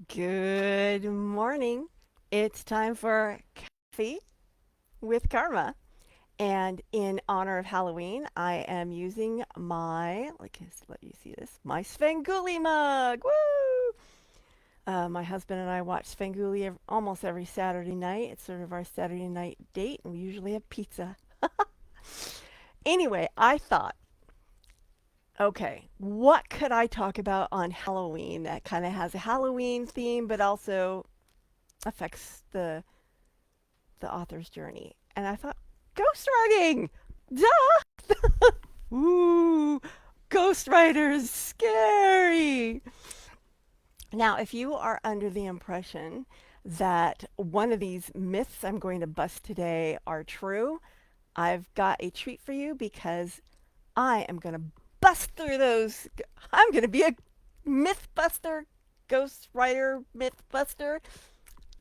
Good morning. It's time for coffee with Karma. And in honor of Halloween, I am using let you see this, my Svengoolie mug. Woo! My husband and I watch Svengoolie almost every Saturday night. It's sort of our Saturday night date, and we usually have pizza. Anyway, I thought, okay, what could I talk about on Halloween that kind of has a Halloween theme, but also affects the author's journey. And I thought, ghostwriting! Duh! Ooh, ghostwriters, scary! Now, if you are under the impression that one of these myths I'm going to bust today are true, I've got a treat for you because I am going to bust through those. I'm going to be a myth buster, ghostwriter myth buster.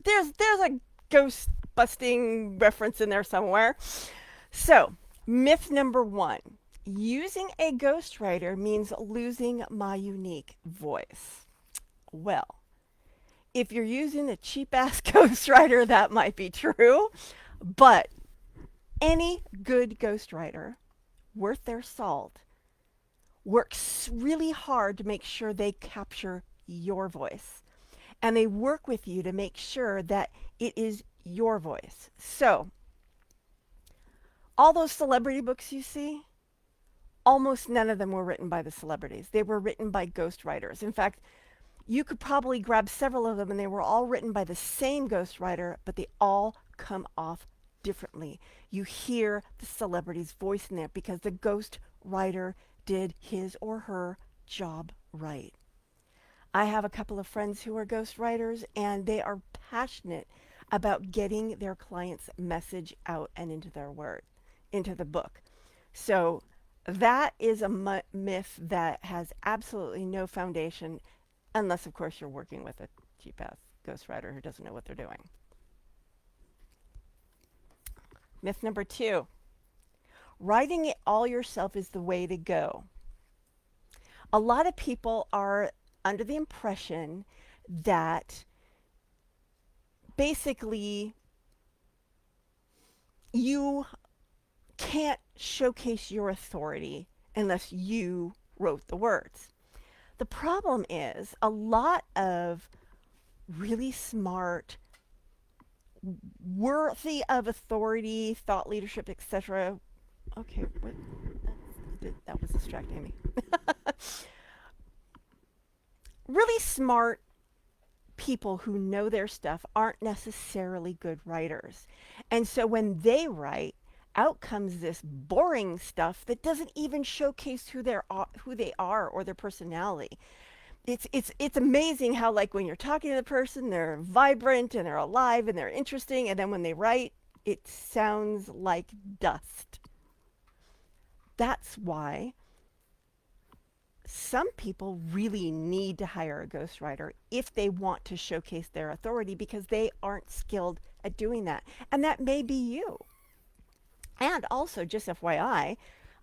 There's a ghost busting reference in there somewhere. So, myth number one, using a ghostwriter means losing my unique voice. Well, if you're using a cheap ass ghostwriter, that might be true, but any good ghostwriter worth their salt works really hard to make sure they capture your voice. And they work with you to make sure that it is your voice. So, all those celebrity books you see, almost none of them were written by the celebrities. They were written by ghostwriters. In fact, you could probably grab several of them and they were all written by the same ghostwriter, but they all come off differently. You hear the celebrity's voice in there because the ghostwriter did his or her job right. I have a couple of friends who are ghostwriters and they are passionate about getting their clients' message out and into their word, into the book. So that is a myth that has absolutely no foundation, unless, of course, you're working with a cheap ass ghostwriter who doesn't know what they're doing. Myth number two, writing it all yourself is the way to go. A lot of people are under the impression that basically you can't showcase your authority unless you wrote the words. The problem is a lot of really smart, worthy of authority, thought leadership, etc. Okay, what? That was distracting me. Really smart people who know their stuff aren't necessarily good writers. And so when they write, out comes this boring stuff that doesn't even showcase who they are or their personality. It's amazing how, like, when you're talking to the person, they're vibrant and they're alive and they're interesting, and then when they write, it sounds like dust. That's why some people really need to hire a ghostwriter if they want to showcase their authority because they aren't skilled at doing that. And that may be you. And also, just FYI,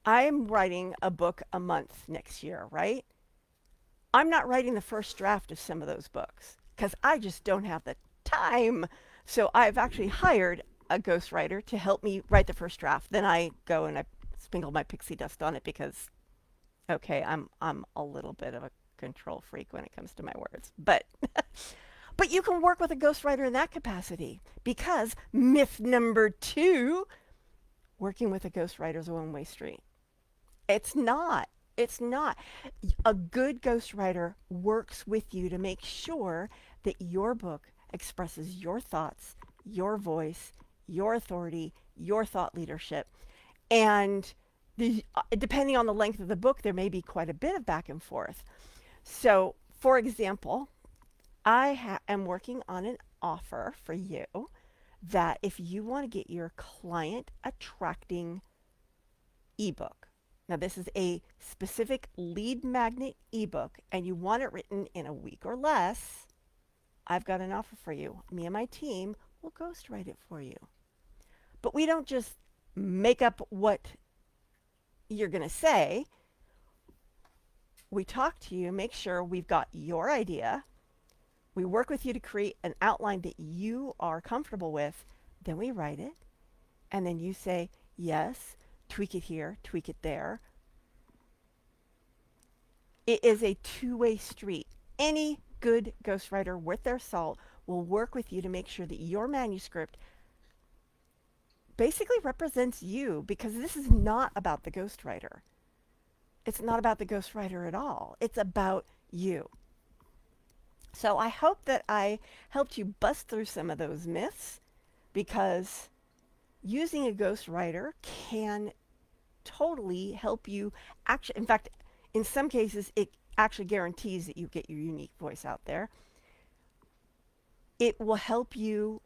I'm writing a book a month next year, right? I'm not writing the first draft of some of those books because I just don't have the time. So I've actually hired a ghostwriter to help me write the first draft. Then I go and I sprinkle my pixie dust on it because, okay, I'm a little bit of a control freak when it comes to my words. But you can work with a ghostwriter in that capacity because myth number two, working with a ghostwriter is a one-way street. It's not. It's not. A good ghostwriter works with you to make sure that your book expresses your thoughts, your voice, your authority, your thought leadership. And depending on the length of the book, there may be quite a bit of back and forth. So, for example, I am working on an offer for you that if you want to get your client attracting ebook. Now, this is a specific lead magnet ebook, and you want it written in a week or less. I've got an offer for you. Me and my team will ghostwrite it for you. But we don't just make up what you're going to say. We talk to you, make sure we've got your idea. We work with you to create an outline that you are comfortable with. Then we write it. And then you say, yes, tweak it here, tweak it there. It is a two-way street. Any good ghostwriter worth their salt will work with you to make sure that your manuscript basically represents you, because this is not about the ghostwriter. It's not about the ghostwriter at all. It's about you. So I hope that I helped you bust through some of those myths, because using a ghostwriter can totally help you. Actually, in fact, in some cases, it actually guarantees that you get your unique voice out there. It will help you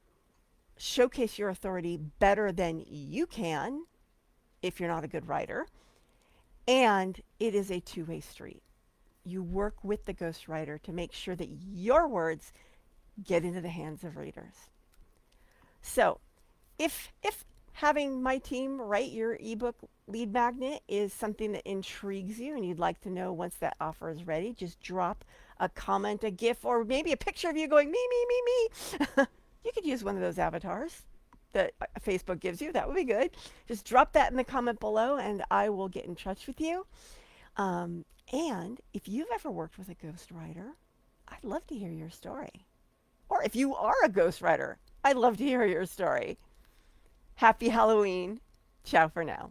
showcase your authority better than you can if you're not a good writer. And it is a two-way street. You work with the ghostwriter to make sure that your words get into the hands of readers. So if having my team write your ebook lead magnet is something that intrigues you and you'd like to know once that offer is ready, just drop a comment, a GIF, or maybe a picture of you going, me. You could use one of those avatars that Facebook gives you. That would be good. Just drop that in the comment below and I will get in touch with you. And if you've ever worked with a ghostwriter, I'd love to hear your story. Or if you are a ghostwriter, I'd love to hear your story. Happy Halloween. Ciao for now.